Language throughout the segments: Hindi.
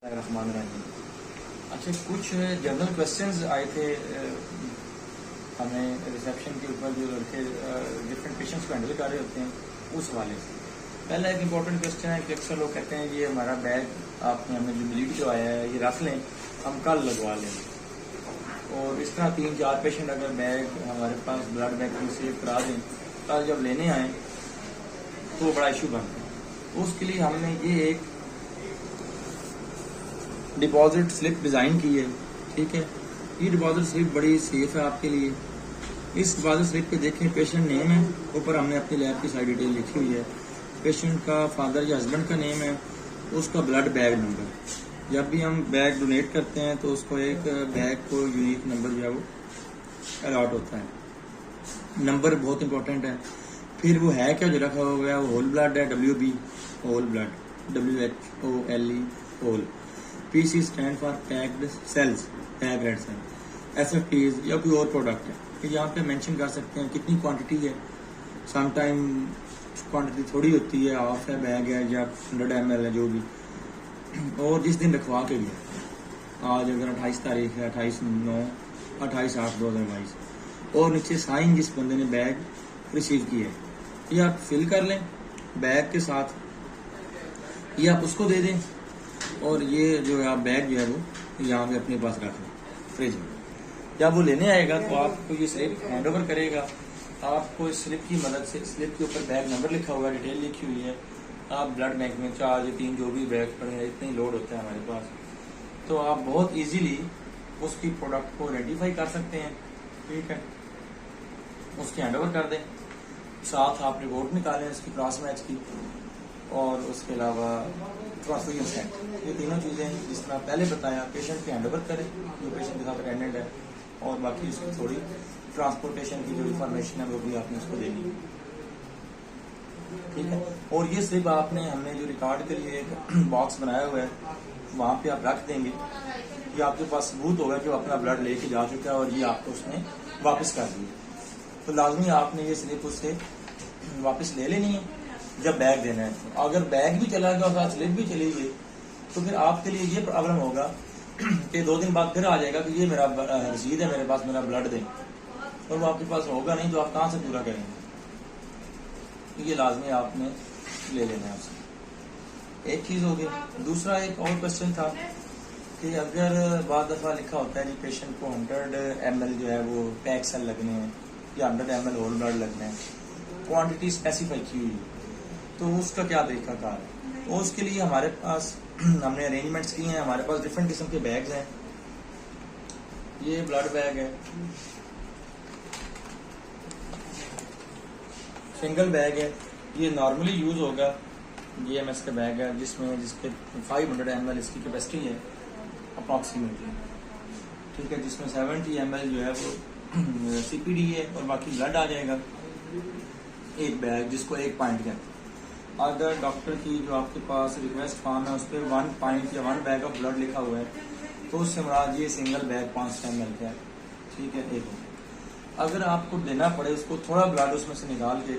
अच्छा, कुछ जनरल क्वेश्चंस आए थे हमें रिसेप्शन के ऊपर, जो लड़के डिफरेंट पेशेंट्स को हैंडल कर रहे होते हैं उस हवाले से। पहला एक इम्पॉर्टेंट क्वेश्चन है कि अक्सर लोग कहते हैं ये हमारा बैग आपने हमें जो ब्लीड जो आया है ये रख लें, हम कल लगवा लें। और इस तरह 3-4 पेशेंट अगर बैग हमारे पास ब्लड बैंक में सेव करा दें, कल जब लेने आए तो बड़ा इशू बनता है। उसके लिए हमने ये एक डिपॉजिट स्लिप डिज़ाइन की है। ठीक है, ये डिपॉजिट स्लिप बड़ी सेफ है आपके लिए। इस डिपॉजिट स्लिप पे देखें, पेशेंट नेम है, ऊपर हमने अपनी लैब की सारी डिटेल लिखी हुई है। पेशेंट का फादर या हस्बैंड का नेम है, उसका ब्लड बैग नंबर। जब भी हम बैग डोनेट करते हैं तो उसको एक बैग को यूनिक नंबर जो है वो अलॉट होता है। नंबर बहुत इंपॉर्टेंट है। फिर वो है क्या जो रखा हुआ है, वो होल ब्लड है, WB whole blood, WHOLE whole. PC stand for packed cells, packed red cell. SFPs या कोई और प्रोडक्ट है कि यहाँ पे मेंशन कर सकते हैं कितनी क्वांटिटी है। समटाइम क्वांटिटी थोड़ी होती है, हाफ है बैग है या 100 ml है, जो भी। और जिस दिन रखवा के लिए, आज अगर 28 तारीख है, 28/8/2022, और नीचे साइन जिस बंदे ने बैग रिसीव किया है, ये आप फिल कर लें बैग के साथ, ये आप उसको दे दें। और ये जो है आप बैग जो है वो यहाँ पे अपने पास रख लें फ्रिज में। जब वो लेने आएगा तो आपको ये स्लिप हैंड ओवर करेगा। आपको इस स्लिप की मदद से, स्लिप के ऊपर बैग नंबर लिखा हुआ है, डिटेल लिखी हुई है। आप ब्लड बैंक में 4 या 3 जो भी बैग पड़े हैं, इतने ही लोड होता है हमारे पास, तो आप बहुत ईजीली उसकी प्रोडक्ट को आइडेंटिफाई कर सकते हैं। ठीक है, उसकी हैंड ओवर कर दें, साथ आप रिपोर्ट निकालें उसकी क्रॉस मैच की, और उसके अलावा ट्रांसफ्यूजन सेट। ये तीनों चीज़ें जिस तरह पहले बताया, पेशेंट के हैंड ओवर करें जो पेशेंट के साथ अटेंडेंट है, और बाकी उसकी थोड़ी ट्रांसपोर्टेशन की जो इन्फॉर्मेशन है वो भी आपने उसको देनी है। ठीक है, और ये स्लिप आपने, हमने जो रिकॉर्ड के लिए एक बॉक्स बनाया हुआ है वहाँ पे आप रख देंगे। ये आपके पास सबूत होगा कि वो अपना ब्लड लेके जा चुका है और ये आपको उसने वापस कर दिया। तो लाजमी आपने ये स्लिप उससे वापस ले लेनी है जब बैग देना है। अगर बैग भी चला गया और साथ स्लिप भी चली गई तो फिर आपके लिए ये प्रॉब्लम होगा कि 2 दिन बाद फिर आ जाएगा कि ये मेरा रसीद है मेरे पास, मेरा ब्लड दें, और वो आपके पास होगा नहीं, तो आप कहाँ से पूरा करेंगे। तो ये लाजमी आपने ले लेना है उससे। एक चीज़ हो गई। दूसरा एक और क्वेश्चन था कि अगर बाद दफ़ा लिखा होता है कि पेशेंट को 100 ml जो है वो पैक सेल लगने हैं या 100 ml होल ब्लड लगना है, क्वांटिटी स्पेसिफाई की हुई है, तो उसका क्या तरीकाकार है। तो उसके लिए हमारे पास हमने अरेंजमेंट्स किए हैं। हमारे पास डिफरेंट किस्म के बैग्स हैं। ये ब्लड बैग है, सिंगल बैग है, ये नॉर्मली यूज होगा। GMS का बैग है जिसके 500 ml इसकी कैपेसिटी है अप्रॉक्सीमेटली। ठीक है, जिसमें 70 ml जो है वो CPD है और बाकी ब्लड आ जाएगा। एक बैग जिसको 1 पॉइंट कहते हैं। अगर डॉक्टर की जो आपके पास रिक्वेस्ट फॉर्म है उस पर 1 पॉइंट या 1 बैग ऑफ ब्लड लिखा हुआ है तो उससे मुराद ये सिंगल बैग 500 ml का है। ठीक है, एक। अगर आपको देना पड़े उसको थोड़ा ब्लड उसमें से निकाल के,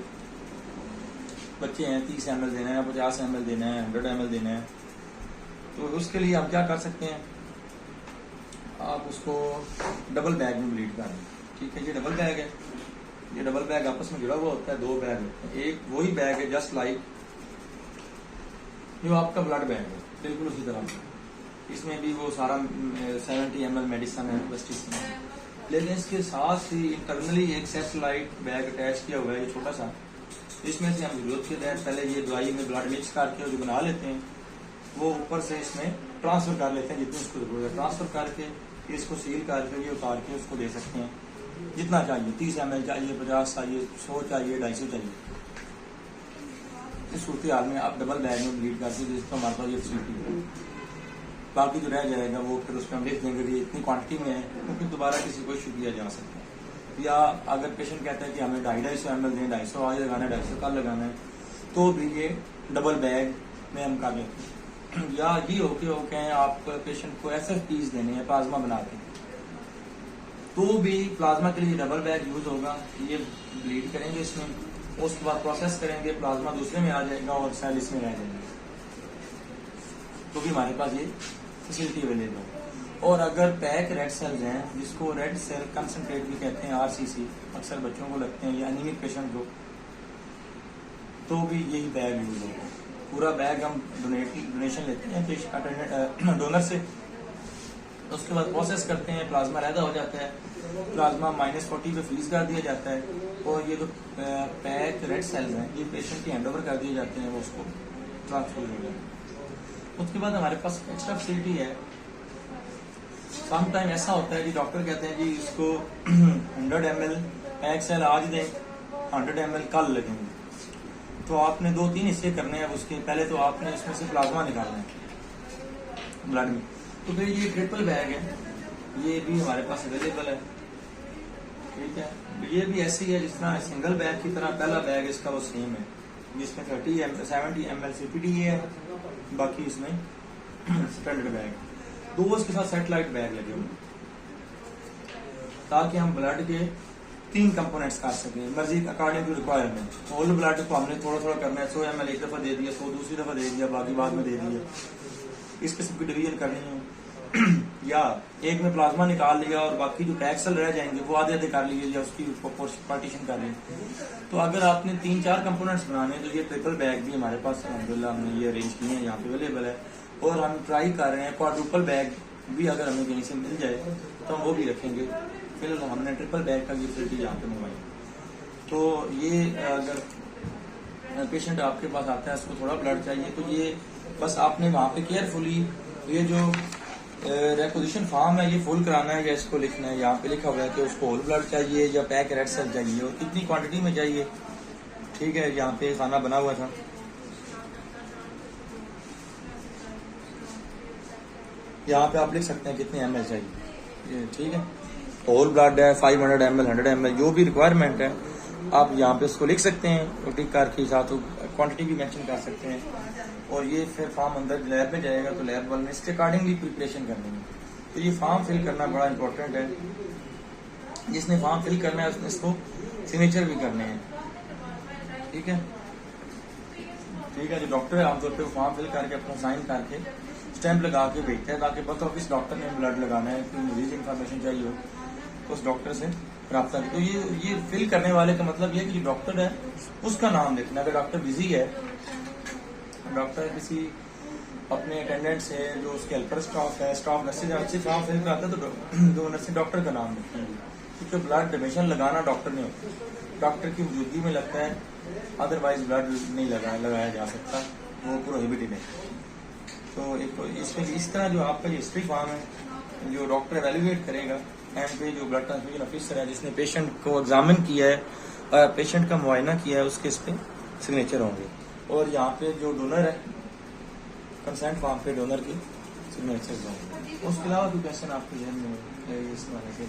बच्चे हैं 30 ml देना है, 50 ml देना है, 100 ml देना है, तो उसके लिए आप क्या कर सकते हैं, आप उसको डबल बैग में ब्लीड कर दें। ठीक है, ये डबल बैग है। ये डबल बैग आपस में जुड़ा हुआ होता है, 2 बैग होते हैं। एक वही बैग है जस्ट लाइक जो आपका ब्लड बैग है, बिल्कुल उसी तरह। इसमें भी वो सारा 70 ml मेडिसिन है, पेस्टिसाइड है, लेकिन इसके साथ ही इंटरनली एक सेफ्लाइट बैग अटैच किया हुआ है, ये छोटा सा। इसमें से हम जरूरत के तहत पहले ये दवाई में ब्लड मिक्स करके जो बना लेते हैं वो ऊपर से इसमें ट्रांसफर कर लेते हैं जितनी उसको जरूरत है। ट्रांसफर करके इसको सील करके ये उतार के उसको दे सकते हैं जितना चाहिए। 30 ml चाहिए, 50 चाहिए, 100 चाहिए, 250 चाहिए। इस सूरत हाल में आप डबल बैग में ब्लीड करके जिसको हमारे पास ये फैसिलिटी है। बाकी जो रह जाएगा वो फिर उसमें हम लिख देंगे कि इतनी क्वांटिटी में है, तो फिर दोबारा किसी को इशू किया जा सकता है। या अगर पेशेंट कहता है कि हमें 250 ml दें, 250 आज लगाना है, 250 कल लगाना है, तो भी ये डबल बैग में हम कर लेते हैं। या ये होके आप पेशेंट को SFPs देने हैं प्लाज्मा बना के, तो भी प्लाज्मा के लिए डबल बैग यूज होगा। ये ब्लीड करेंगे इसमें, उसके बाद प्रोसेस करेंगे, प्लाज्मा दूसरे में आ जाएगा और सेल इसमें रह जाएंगे, तो भी हमारे पास ये फैसिलिटी अवेलेबल है। और अगर पैक रेड सेल्स हैं, जिसको रेड सेल कंसंट्रेट भी कहते हैं, RCC, अक्सर बच्चों को लगते हैं या एनीमिक पेशेंट को, तो भी यही बैग यूज होगा। पूरा बैग हम डोनेशन लेते हैं डोनर से, उसके बाद प्रोसेस करते हैं, प्लाज्मा रैदा हो जाता है, प्लाज्मा -40 पे फ्रीज कर दिया जाता है, और ये जो पैक रेड सेल्स हैं ये पेशेंट के हैंड ओवर कर दिए जाते हैं, वो उसको ट्रांसफर हो जाता है। उसके बाद हमारे पास एक्स्ट्रा फैसिलिटी है। सम टाइम ऐसा होता है कि डॉक्टर कहते हैं जी इसको 100 ml पैक सेल आज दें, 100 ml कल लगेंगे, तो आपने 2-3 हिस्से करने हैं उसके। पहले तो आपने इसमें से प्लाज्मा निकालना है ब्लड में, तो फिर ये ट्रिपल बैग है, ये भी हमारे पास अवेलेबल है। ठीक है, ये भी ऐसी है जिस तरह सिंगल बैग की तरह पहला बैग इसका वो सेम है, जिसमें 70 ml CPD है, बाकी इसमें स्टैंडर्ड बैग, दो उसके साथ सैटेलाइट बैग लगे हुए, ताकि हम ब्लड के 3 कंपोनेंट्स कर सकें मर्जी according to requirement. Whole blood को हमने थोड़ा थोड़ा करना है, 100 ml एक दफा दे दिया, 100 दूसरी दफा दे दिया, बाकी बाद में दे दिया, इस किस्म की डिवीजन करनी है। या एक में प्लाज्मा निकाल लिया और बाकी जो पैक सेल रह जाएंगे वो आधे आधे कर लीजिए, या उसकी पार्टीशन कर लें। तो अगर आपने 3-4 कंपोनेंट्स बनाने हैं तो ये ट्रिपल बैग भी हमारे पास अल्हम्दुलिल्लाह हमने ये अरेंज किए हैं, यहाँ पे अवेलेबल है। और हम ट्राई कर रहे हैं क्वाड्रुपल बैग भी अगर हमें कहीं से मिल जाए तो हम वो भी रखेंगे। फिलहाल हमने ट्रिपल बैग का फैसिलिटी यहाँ पे मंगवाई। तो ये अगर पेशेंट आपके पास आता है, उसको थोड़ा ब्लड चाहिए, तो ये बस आपने वहाँ पे केयरफुली ये जो रेक्विजिशन फॉर्म है ये फुल कराना है, या इसको लिखना है, यहाँ पे लिखा हुआ है कि उसको होल ब्लड चाहिए या पैक रेड सेल चाहिए और कितनी क्वांटिटी में चाहिए। ठीक है, यहाँ पे खाना बना हुआ था, यहाँ पे आप लिख सकते हैं कितने ml चाहिए। ठीक है, होल ब्लड है 500 ml 100 ml जो भी रिक्वायरमेंट है आप यहाँ पे उसको लिख सकते हैं, टिक करके साथ क्वांटिटी भी मेंशन कर सकते हैं। और ये फिर फॉर्म अंदर लैब में जाएगा तो लैब वाले इसके अकॉर्डिंगली प्रिपरेशन करनी है। तो ये फॉर्म फिल करना बड़ा इंपॉर्टेंट है, जिसने फॉर्म फिल करना है उसने इसको सिग्नेचर भी करने हैं। ठीक है, ठीक है, जो डॉक्टर है आमतौर पर फॉर्म फिल करके अपना साइन करके स्टैंप लगा के भेजता है, ताकि पता हो किस डॉक्टर ने ब्लड लगाना है, कोई मरीज इन्फॉर्मेशन चाहिए हो तो उस डॉक्टर से रब्ता। तो ये फिल करने वाले का मतलब ये कि जो डॉक्टर है उसका नाम लिखना। अगर डॉक्टर बिजी है, डॉक्टर किसी अपने अटेंडेंट से जो उसके हेल्पर स्टाफ है, स्टाफ नर्सेज अच्छे फॉर्म फिल कराता है, तो दो नर्सेज डॉक्टर का नाम लिखेंगे, क्योंकि ब्लड डोनेशन लगाना डॉक्टर ने होता है, डॉक्टर की मौजूदगी में लगता है, अदरवाइज ब्लड नहीं लगाया जा सकता, वो प्रोहिबिटेड है। तो एक तो इसमें इस तरह जो आपका हिस्ट्री फॉर्म है जो डॉक्टर एवेल्युएट करेगा, एंड पे जो ब्लड ट्रांसफ्यूजन ऑफिसर है जिसने पेशेंट को एग्जामिन किया है, पेशेंट का मुआयना किया है, उसके इस पे सिग्नेचर होंगे। और यहाँ पे जो डोनर है कंसेंट फॉर्म पे डोनर की सिग्नेचर होंगे। उसके अलावा कोई क्वेश्चन आपके जहन में इस तरह से